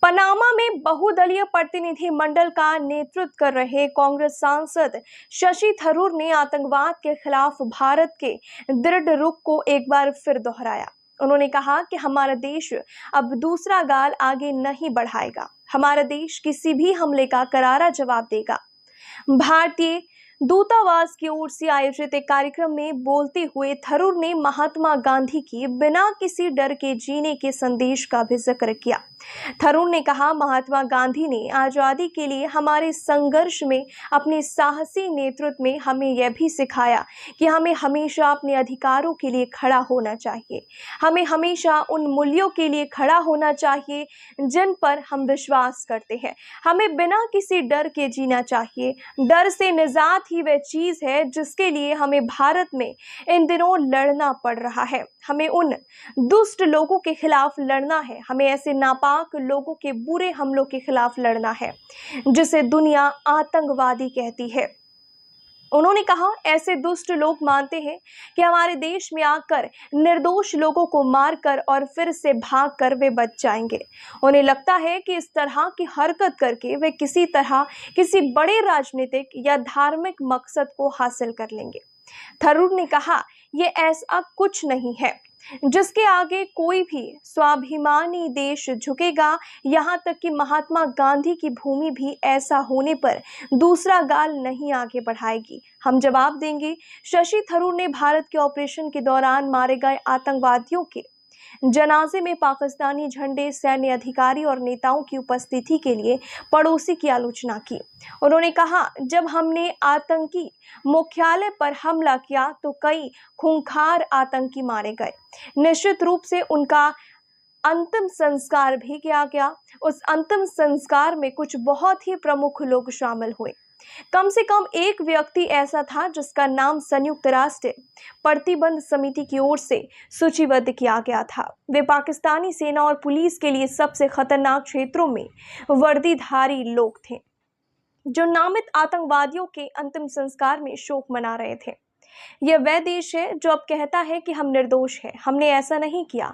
Panama में बहुदलीय प्रतिनिधि मंडल का नेतृत्व कर रहे कांग्रेस सांसद शशि थरूर ने आतंकवाद के खिलाफ भारत के दृढ़ रुख को एक बार फिर दोहराया। उन्होंने कहा कि हमारा देश अब दूसरा गाल आगे नहीं बढ़ाएगा। हमारा देश किसी भी हमले का करारा जवाब देगा। भारतीय दूतावास की ओर से आयोजित एक कार्यक्रम में बोलते हुए थरूर ने महात्मा गांधी की बिना किसी डर के जीने के संदेश का भी जिक्र किया। थरूर ने कहा, महात्मा गांधी ने आजादी के लिए हमारे संघर्ष में अपने साहसी नेतृत्व में हमें यह भी सिखाया कि हमें हमेशा अपने अधिकारों के लिए खड़ा होना चाहिए। हमें हमेशा उन मूल्यों के लिए खड़ा होना चाहिए जिन पर हम विश्वास करते हैं। हमें बिना किसी डर के जीना चाहिए। डर से निजात ही वह चीज है जिसके लिए हमें भारत में इन दिनों लड़ना पड़ रहा है। हमें उन दुष्ट लोगों के खिलाफ लड़ना है। हमें ऐसे नापाक लोगों के बुरे हमलों के खिलाफ लड़ना है जिसे दुनिया आतंकवादी कहती है। उन्होंने कहा, ऐसे दुष्ट लोग मानते हैं कि हमारे देश में आकर निर्दोष लोगों को मारकर और फिर से भागकर वे बच जाएंगे। उन्हें लगता है कि इस तरह की हरकत करके वे किसी तरह किसी बड़े राजनीतिक या धार्मिक मकसद को हासिल कर लेंगे। थरूर ने कहा, ये ऐसा कुछ नहीं है जिसके आगे कोई भी स्वाभिमानी देश झुकेगा। यहाँ तक कि महात्मा गांधी की भूमि भी ऐसा होने पर दूसरा गाल नहीं आगे बढ़ाएगी। हम जवाब देंगे। शशि थरूर ने भारत के ऑपरेशन के दौरान मारे गए आतंकवादियों के जनाजे में पाकिस्तानी झंडे, सैन्य अधिकारी और नेताओं की उपस्थिति के लिए पड़ोसी की आलोचना की। उन्होंने कहा, जब हमने आतंकी मुख्यालय पर हमला किया तो कई खूंखार आतंकी मारे गए। निश्चित रूप से उनका अंतिम संस्कार भी किया गया। उस अंतिम संस्कार में कुछ बहुत ही प्रमुख लोग शामिल हुए। कम से कम एक व्यक्ति ऐसा था जिसका नाम संयुक्त राष्ट्र प्रतिबंध समिति की ओर से सूचीबद्ध किया गया था। वे पाकिस्तानी सेना और पुलिस के लिए सबसे खतरनाक क्षेत्रों में वर्दीधारी लोग थे जो नामित आतंकवादियों के अंतिम संस्कार में शोक मना रहे थे। यह वह देश है जो अब कहता है कि हम निर्दोष हैं, हमने ऐसा नहीं किया।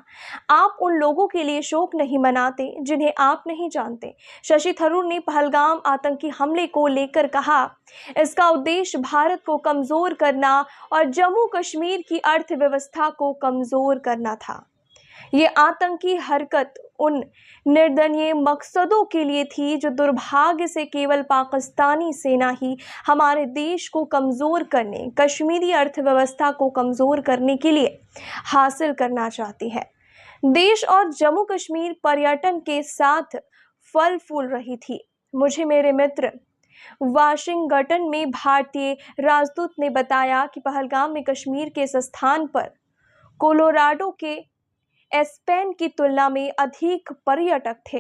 आप उन लोगों के लिए शोक नहीं मनाते जिन्हें आप नहीं जानते। शशि थरूर ने पहलगाम आतंकी हमले को लेकर कहा, इसका उद्देश्य भारत को कमजोर करना और जम्मू कश्मीर की अर्थव्यवस्था को कमजोर करना था। ये आतंकी हरकत उन निर्दयनीय मकसदों के लिए थी जो दुर्भाग्य से केवल पाकिस्तानी सेना ही हमारे देश को कमज़ोर करने, कश्मीरी अर्थव्यवस्था को कमज़ोर करने के लिए हासिल करना चाहती है। देश और जम्मू कश्मीर पर्यटन के साथ फल फूल रही थी। मुझे मेरे मित्र वाशिंगटन में भारतीय राजदूत ने बताया कि पहलगाम में कश्मीर के इस स्थान पर कोलोराडो के एस्पेन की तुलना में अधिक पर्यटक थे।